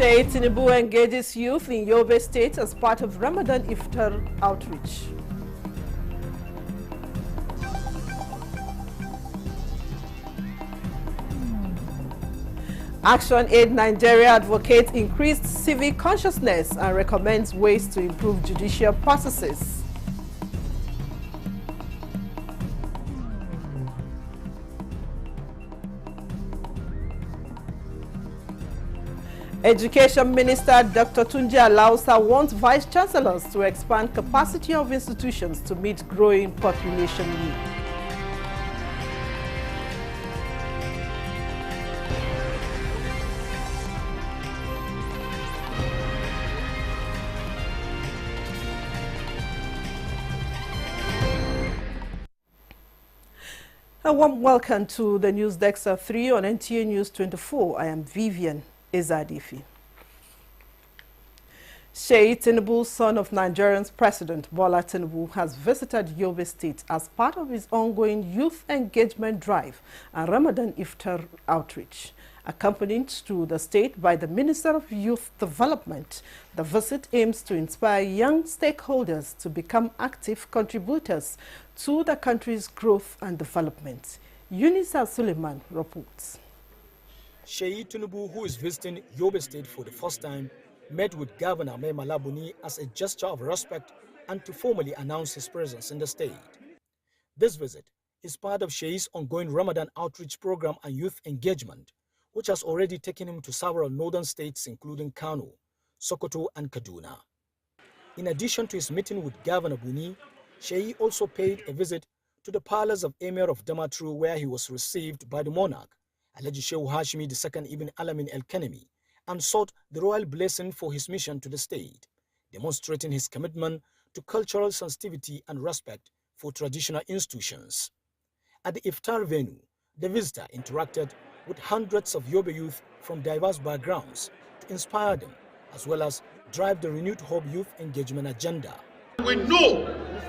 Sheikh Tinubu engages youth in Yobe State as part of Ramadan Iftar outreach. Action Aid Nigeria advocates increased civic consciousness and recommends ways to improve judicial processes. Education Minister Dr. Tunji Alausa wants Vice Chancellors to expand capacity of institutions to meet growing population needs. A warm welcome to the News Desk at 3 on NTA News 24. I am Vivian Ezadifi. Sheikh Tinubu, son of Nigeria's President Bola Tinubu, has visited Yobe State as part of his ongoing youth engagement drive and Ramadan Iftar outreach. Accompanied to the state by the Minister of Youth Development, the visit aims to inspire young stakeholders to become active contributors to the country's growth and development. Unisa Suleiman reports. Sheikh Tinubu, who is visiting Yobe State for the first time, met with Governor Mai Mala Buni as a gesture of respect and to formally announce his presence in the state. This visit is part of Sheikh's ongoing Ramadan outreach program and youth engagement, which has already taken him to several northern states including Kano, Sokoto and Kaduna. In addition to his meeting with Governor Buni, Sheikh also paid a visit to the palace of Emir of Damaturu, where he was received by the monarch, Alhaji Shehu Hashimi II Ibn Alamin El-Kanemi, and sought the royal blessing for his mission to the state, demonstrating his commitment to cultural sensitivity and respect for traditional institutions. At the Iftar venue, the visitor interacted with hundreds of Yobe youth from diverse backgrounds to inspire them, as well as drive the renewed Hope Youth Engagement agenda. We know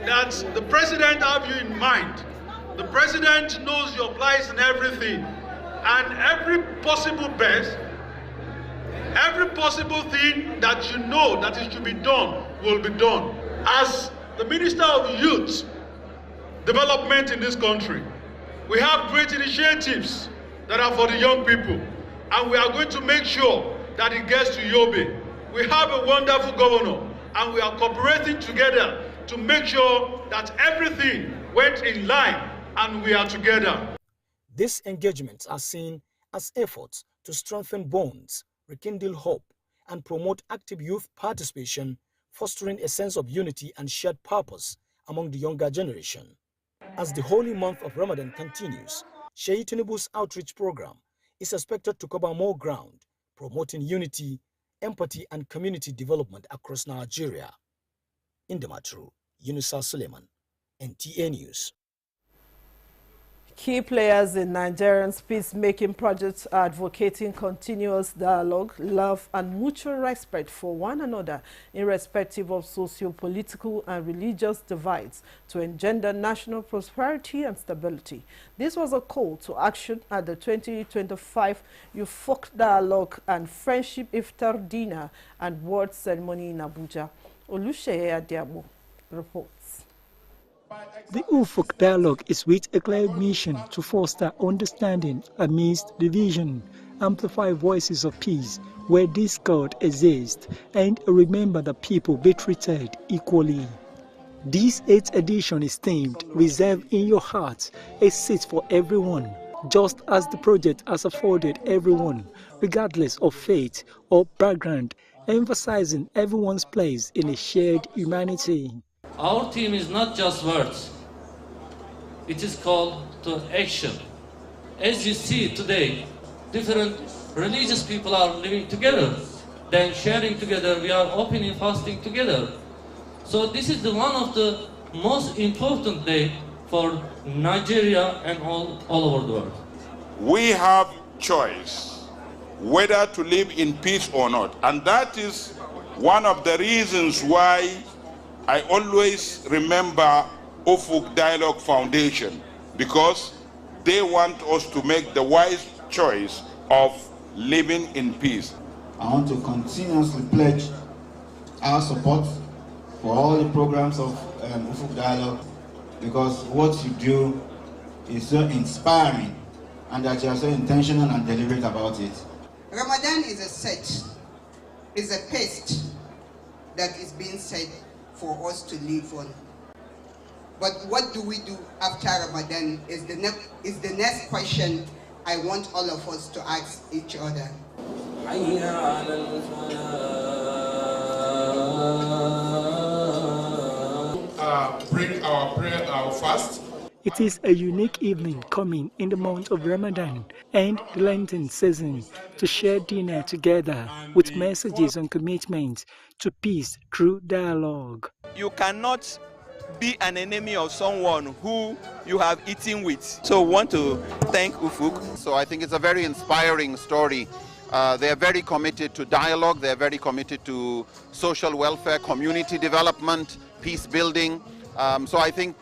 that the president has you in mind. The president knows your plights and everything, and every possible best, every possible thing that you know that it should be done will be done. As the Minister of Youth Development in this country, we have great initiatives that are for the young people, and we are going to make sure that it gets to Yobe. We have a wonderful governor, and we are cooperating together to make sure that everything went in line and we are together. These engagements are seen as efforts to strengthen bonds, rekindle hope, and promote active youth participation, fostering a sense of unity and shared purpose among the younger generation. As the holy month of Ramadan continues, Sheikh Tinubu's outreach program is expected to cover more ground, promoting unity, empathy, and community development across Nigeria. In Damaturu, Yunusa Suleiman, NTA News. Key players in Nigeria's peacemaking projects are advocating continuous dialogue, love, and mutual respect for one another, irrespective of socio-political and religious divides, to engender national prosperity and stability. This was a call to action at the 2025 Youth Folk Dialogue and Friendship Iftar Dinner and Word Ceremony in Abuja. Olusheye Adiabo reports. The Ufuk Dialogue is with a clear mission to foster understanding amidst division, amplify voices of peace where discord exists, and remember that people be treated equally. This 8th edition is themed Reserve in Your Heart, a seat for everyone, just as the project has afforded everyone, regardless of faith or background, emphasizing everyone's place in a shared humanity. Our team is not just words, it is called to action. As you see today, different religious people are living together, then sharing together, we are opening fasting together. So this is one of the most important days for Nigeria and all over the world. We have choice whether to live in peace or not, and that is one of the reasons why I always remember Ufuk Dialogue Foundation, because they want us to make the wise choice of living in peace. I want to continuously pledge our support for all the programs of Ufuk Dialogue, because what you do is so inspiring and that you are so intentional and deliberate about it. Ramadan is a set, is a paste that is being set for us to live on. But what do we do after Ramadan is the next question I want all of us to ask each other. Bring our prayer, our fast. It is a unique evening coming in the month of Ramadan and the Lenten season to share dinner together with messages on commitment to peace through dialogue. You cannot be an enemy of someone who you have eaten with. So I want to thank Ufuk. So I think it's a very inspiring story. They are very committed to dialogue, they are very committed to social welfare, community development, peace building. So I think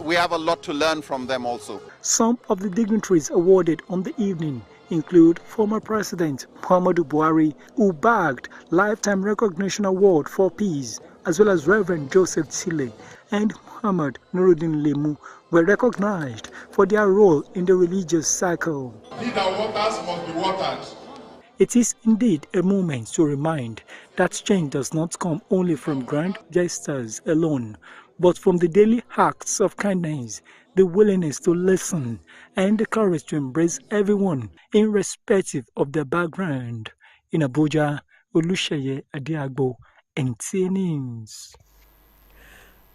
we have a lot to learn from them also. Some of the dignitaries awarded on the evening include former President Muhammadu Buhari, who bagged Lifetime Recognition Award for Peace, as well as Reverend Joseph Tsile and Muhammad Nuruddin Lemu were recognized for their role in the religious cycle. Leader waters must be watered. It is indeed a moment to remind that change does not come only from grand gestures alone, but from the daily acts of kindness, the willingness to listen, and the courage to embrace everyone irrespective of their background. In Abuja, Olusheye Adiagbo, NTA News.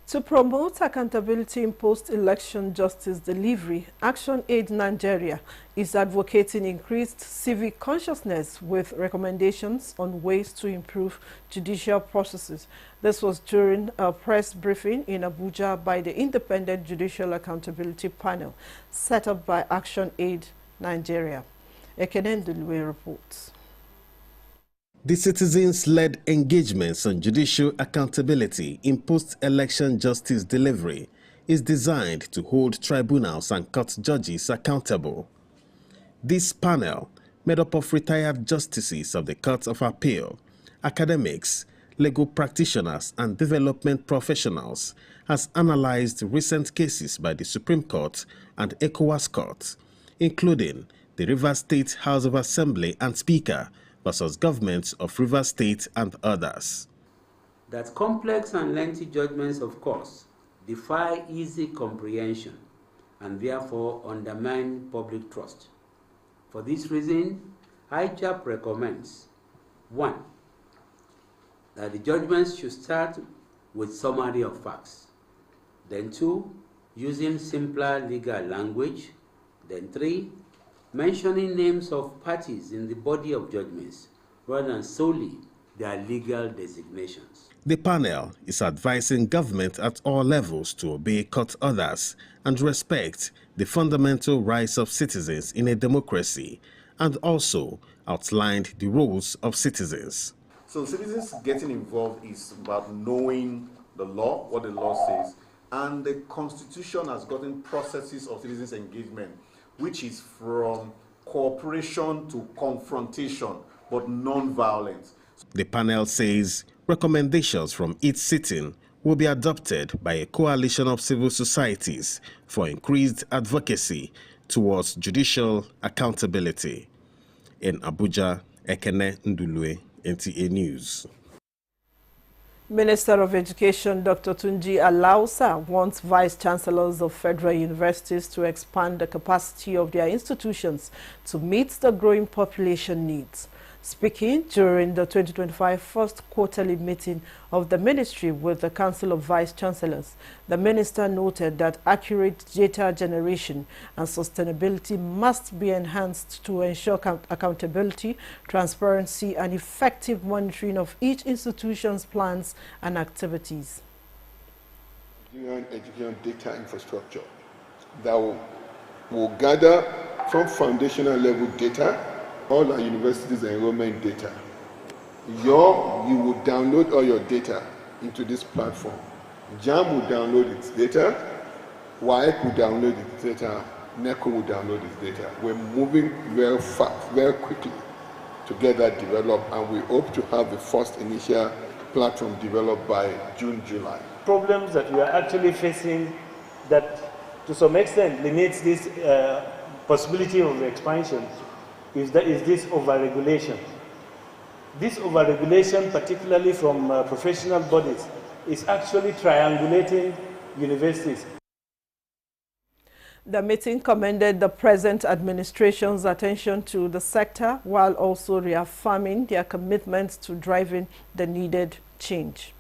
To promote accountability in post-election justice delivery, Action Aid Nigeria is advocating increased civic consciousness with recommendations on ways to improve judicial processes. This was during a press briefing in Abuja by the Independent Judicial Accountability Panel set up by Action Aid Nigeria. Ekene Ndulwe reports. The citizens-led engagements on judicial accountability in post-election justice delivery is designed to hold tribunals and court judges accountable. This panel, made up of retired justices of the Court of Appeal, academics, legal practitioners and development professionals, has analyzed recent cases by the Supreme Court and ECOWAS Court, including the Rivers State House of Assembly and Speaker versus governments of Rivers State and others. That complex and lengthy judgments, of course, defy easy comprehension and therefore undermine public trust. For this reason, IJAP recommends 1. That the judgments should start with summary of facts. Then 2. Using simpler legal language. Then 3. Mentioning names of parties in the body of judgments rather than solely their legal designations. The panel is advising government at all levels to obey court orders and respect the fundamental rights of citizens in a democracy, and also outlined the roles of citizens. So citizens getting involved is about knowing the law, what the law says, and the Constitution has gotten processes of citizens' engagement, which is from cooperation to confrontation, but non-violence. The panel says recommendations from each sitting will be adopted by a coalition of civil societies for increased advocacy towards judicial accountability. In Abuja, Ekene Ndulwe, NTA News. Minister of Education Dr. Tunji Alausa wants vice-chancellors of federal universities to expand the capacity of their institutions to meet the growing population needs. Speaking during the 2025 first quarterly meeting of the ministry with the Council of Vice-Chancellors, the minister noted that accurate data generation and sustainability must be enhanced to ensure accountability, transparency, and effective monitoring of each institution's plans and activities. Education data infrastructure that will gather from foundational level data, all our universities' enrollment data. You will download all your data into this platform. JAM will download its data, WAEC will download its data, NECO will download its data. We're moving very fast, very quickly to get that developed, and we hope to have the first initial platform developed by June, July. Problems that we are actually facing that to some extent limits this possibility of expansion is this overregulation. This overregulation, particularly from professional bodies, is actually triangulating universities. The meeting commended the present administration's attention to the sector while also reaffirming their commitment to driving the needed change.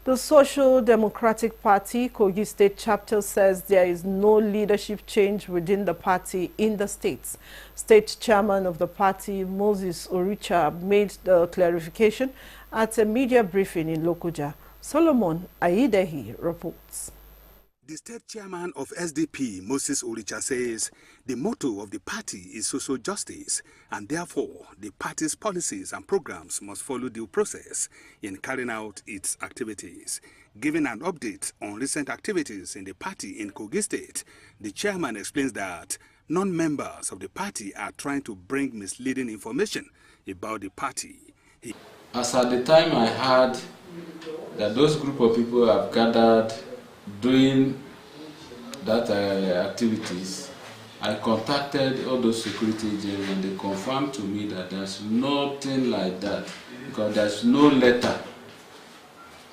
The Social Democratic Party Kogi State chapter says there is no leadership change within the party in the states. State chairman of the party, Moses Oricha, made the clarification at a media briefing in Lokoja. Solomon Aidehi reports. The state chairman of SDP, Moses Oricha, says the motto of the party is social justice, and therefore the party's policies and programs must follow due process in carrying out its activities. Giving an update on recent activities in the party in Kogi State, the chairman explains that non-members of the party are trying to bring misleading information about the party. As at the time I heard that those group of people have gathered doing that activities, I contacted all those security agents and they confirmed to me that there's nothing like that because there's no letter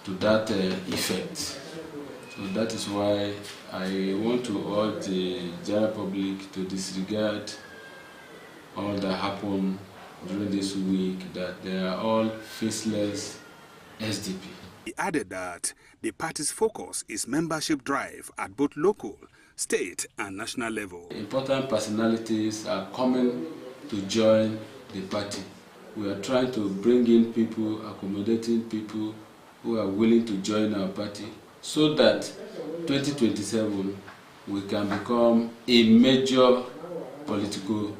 to that effect. So that is why I want to urge the general public to disregard all that happened during this week, that they are all faceless SDP. He added that the party's focus is membership drive at both local, state and national level. Important personalities are coming to join the party. We are trying to bring in people, accommodating people who are willing to join our party so that 2027 we can become a major political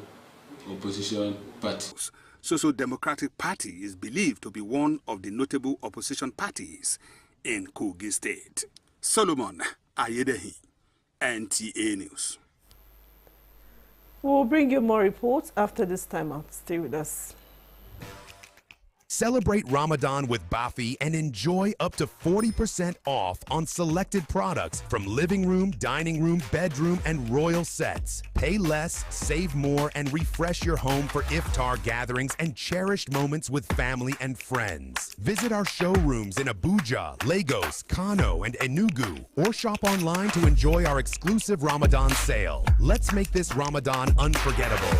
opposition party. Social Democratic Party is believed to be one of the notable opposition parties in Kogi State. Solomon Ayedehi, NTA News. We'll bring you more reports after this time out. Stay with us. Celebrate Ramadan with Bafi and enjoy up to 40% off on selected products from living room, dining room, bedroom, and royal sets. Pay less, save more, and refresh your home for iftar gatherings and cherished moments with family and friends. Visit our showrooms in Abuja, Lagos, Kano, and Enugu, or shop online to enjoy our exclusive Ramadan sale. Let's make this Ramadan unforgettable.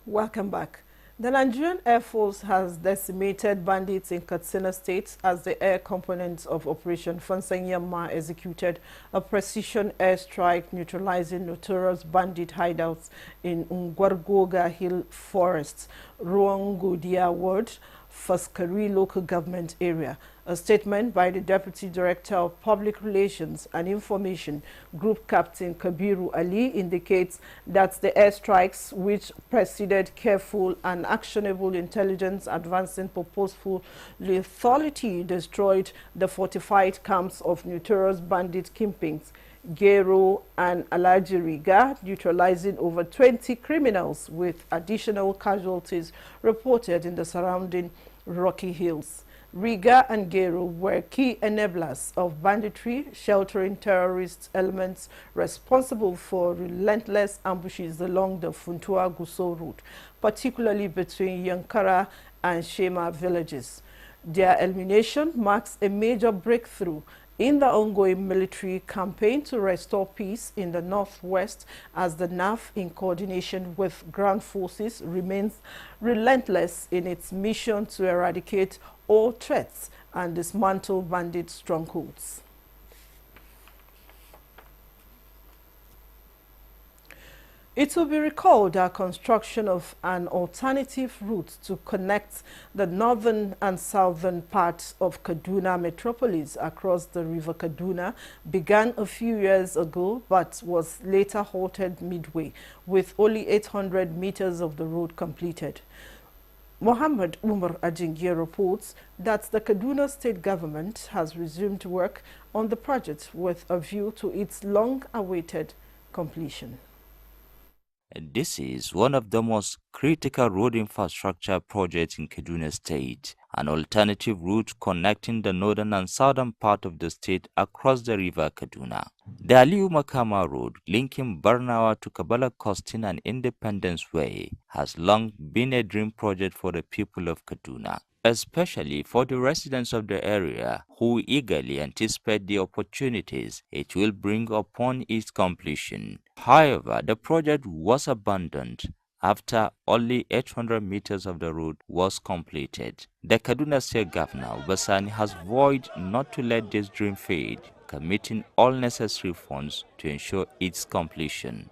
Welcome back. The Nigerian Air Force has decimated bandits in Katsina State as the air component of Operation Fansanyama executed a precision airstrike neutralizing notorious bandit hideouts in Ngwargoga Hill Forest, Ruangodia Ward, Faskari local government area. A statement by the Deputy Director of Public Relations and Information, Group Captain Kabiru Ali, indicates that the airstrikes, which preceded careful and actionable intelligence advancing purposeful lethality, destroyed the fortified camps of notorious bandit kingpins, Gero and Alaji Riga, neutralizing over 20 criminals, with additional casualties reported in the surrounding rocky hills. Riga and Gero were key enablers of banditry, sheltering terrorist elements responsible for relentless ambushes along the Funtua-Gusau route, particularly between Yankara and Shema villages. Their elimination marks a major breakthrough in the ongoing military campaign to restore peace in the northwest, as the NAF, in coordination with ground forces, remains relentless in its mission to eradicate all threats and dismantle bandit strongholds. It will be recalled that construction of an alternative route to connect the northern and southern parts of Kaduna metropolis across the River Kaduna began a few years ago but was later halted midway, with only 800 meters of the road completed. Mohammed Umar Ajingier reports that the Kaduna state government has resumed work on the project with a view to its long-awaited completion. This is one of the most critical road infrastructure projects in Kaduna State, an alternative route connecting the northern and southern part of the state across the River Kaduna. The Aliyu Makama Road, linking Barnawa to Kabala Costin and Independence Way, has long been a dream project for the people of Kaduna, especially for the residents of the area who eagerly anticipate the opportunities it will bring upon its completion. However, the project was abandoned after only 800 meters of the road was completed. The Kaduna State Governor, Basani, has vowed not to let this dream fade, committing all necessary funds to ensure its completion.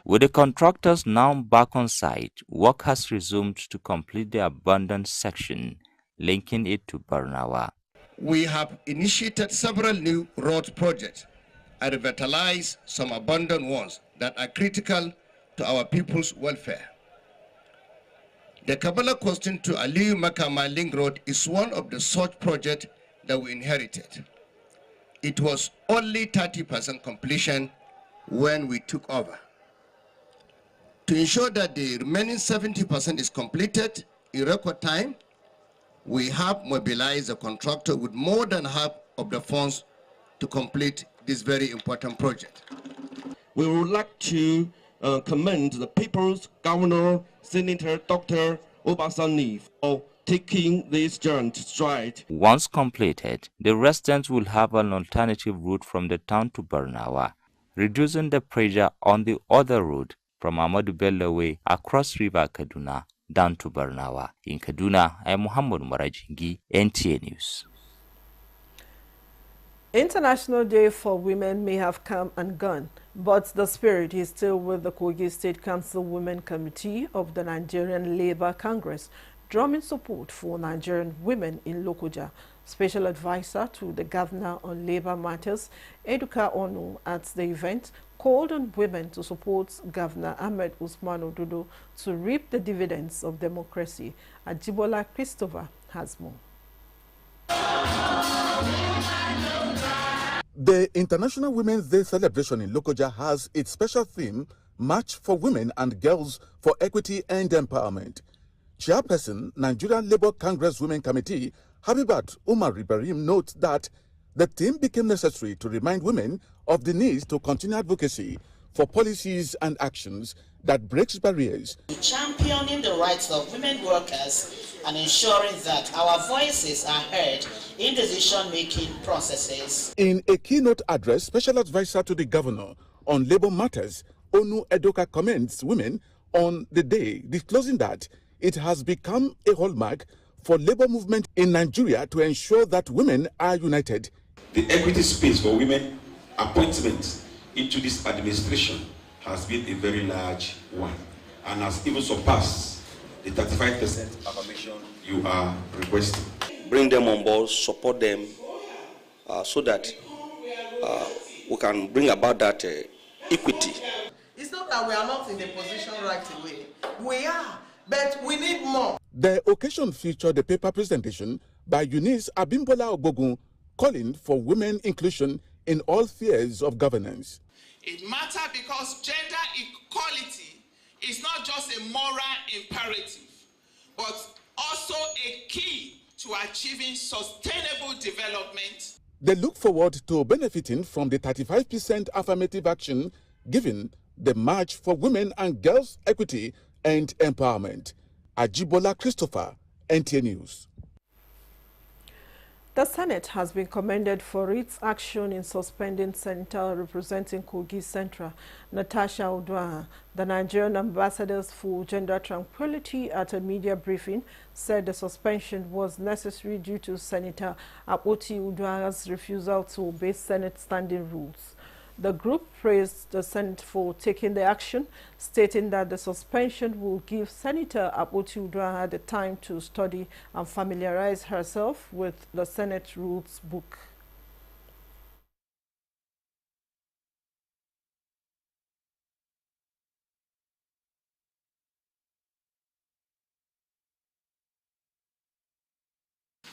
With the contractors now back on site, work has resumed to complete the abandoned section, linking it to Barnawa. We have initiated several new road projects and revitalized some abandoned ones that are critical to our people's welfare. The Kabala Costin to Aliyu Makama Link Road is one of the such projects that we inherited. It was only 30% completion when we took over. To ensure that the remaining 70% is completed in record time, we have mobilized a contractor with more than half of the funds to complete this very important project. We would like to commend the People's Governor, Senator Dr. Obasani for taking this giant stride. Once completed, the residents will have an alternative route from the town to Barnawa, reducing the pressure on the other route from Ahmadu Bello Way across River Kaduna down to Barnawa. In Kaduna, I am Muhammad Marajingi, NTA News. International Day for Women may have come and gone, but the spirit is still with the Kogi State Council Women Committee of the Nigerian Labour Congress, drumming support for Nigerian women in Lokoja. Special advisor to the Governor on Labour Matters, Eduka Onu, at the event called on women to support Governor Ahmed Usman Ododo to reap the dividends of democracy. Ajibola Christopher has more. The International Women's Day celebration in Lokoja has its special theme, March for Women and Girls for Equity and Empowerment. Chairperson, Nigerian Labour Congress Women Committee, Habibat Umar Ibrahim, notes that the theme became necessary to remind women of the need to continue advocacy for policies and actions that breaks barriers. Championing the rights of women workers and ensuring that our voices are heard in decision-making processes. In a keynote address, Special Advisor to the Governor on Labour Matters, Onu Edoka commends women on the day, disclosing that it has become a hallmark for labour movement in Nigeria to ensure that women are united. The equity space for women appointments into this administration has been a very large one and has even surpassed the 35% affirmation you are requesting. Bring them on board, support them, so that we can bring about that equity. It's not that we are not in the position right away. We are, but we need more. The occasion featured a paper presentation by Eunice Abimbola Ogogun calling for women inclusion in all spheres of governance. It matters because gender equality is not just a moral imperative, but also a key to achieving sustainable development. They look forward to benefiting from the 35% affirmative action given the March for Women and Girls Equity and Empowerment. Ajibola Christopher, NTA News. The Senate has been commended for its action in suspending Senator representing Kogi Central, Natasha Uduaghan. The Nigerian ambassadors for gender tranquility at a media briefing said the suspension was necessary due to Senator Akpoti Uduaghan's refusal to obey Senate standing rules. The group praised the Senate for taking the action, stating that the suspension will give Senator Akpoti Uduaghan the time to study and familiarize herself with the Senate Rules Book.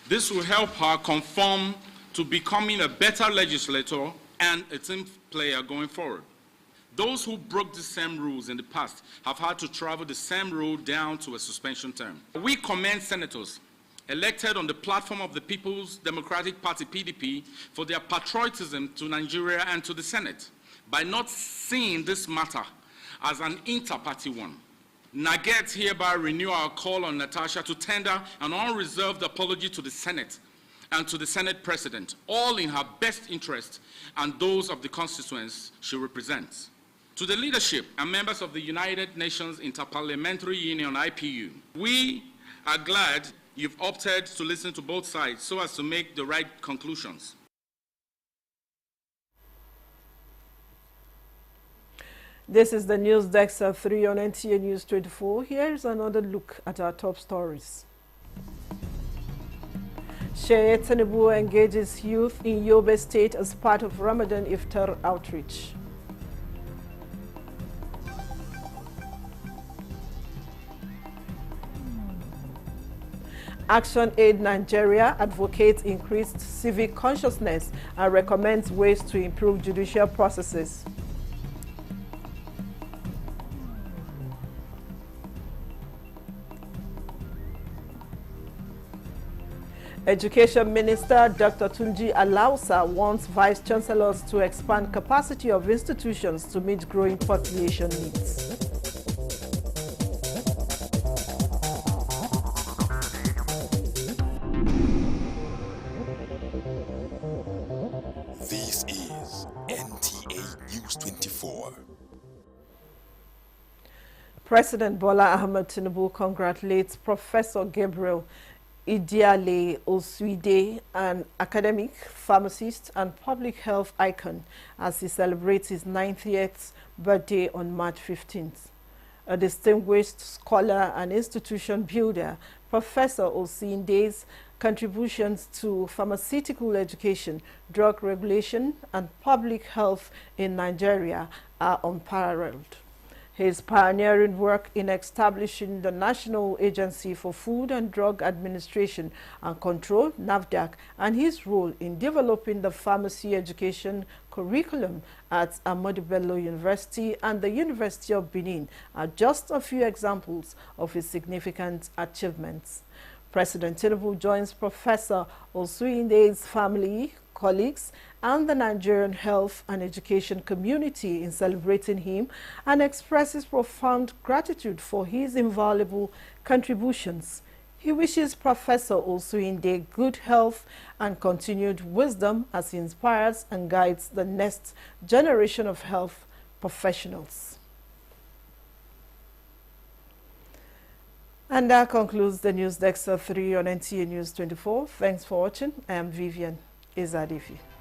This will help her conform to becoming a better legislator and a team player going forward. Those who broke the same rules in the past have had to travel the same road down to a suspension term. We commend senators elected on the platform of the People's Democratic Party, PDP, for their patriotism to Nigeria and to the Senate by not seeing this matter as an inter-party one. NAGET hereby renew our call on Natasha to tender an unreserved apology to the Senate and to the Senate President, all in her best interest and those of the constituents she represents. To the leadership and members of the United Nations Interparliamentary Union, IPU, we are glad you've opted to listen to both sides so as to make the right conclusions. This is the News Desk at 3 on NTA News 24. Here's another look at our top stories. Sheikh Tinubu engages youth in Yobe State as part of Ramadan Iftar outreach. Action Aid Nigeria advocates increased civic consciousness and recommends ways to improve judicial processes. Education Minister Dr. Tunji Alausa wants Vice Chancellors to expand capacity of institutions to meet growing population needs. This is NTA News 24. President Bola Ahmed Tinubu congratulates Professor Gabriel Idiale Osuide, an academic, pharmacist, and public health icon, as he celebrates his 90th birthday on March 15th. A distinguished scholar and institution builder, Professor Osuide's contributions to pharmaceutical education, drug regulation, and public health in Nigeria are unparalleled. His pioneering work in establishing the National Agency for Food and Drug Administration and Control, NAFDAC, and his role in developing the pharmacy education curriculum at Ahmadu Bello University and the University of Benin are just a few examples of his significant achievements. President Tinubu joins Professor Osuide's family, colleagues, and the Nigerian health and education community in celebrating him and expresses profound gratitude for his invaluable contributions. He wishes Professor Osuide good health and continued wisdom as he inspires and guides the next generation of health professionals. And that concludes the News Desk 3 on NTA News 24. Thanks for watching. I am Vivian Izadifi.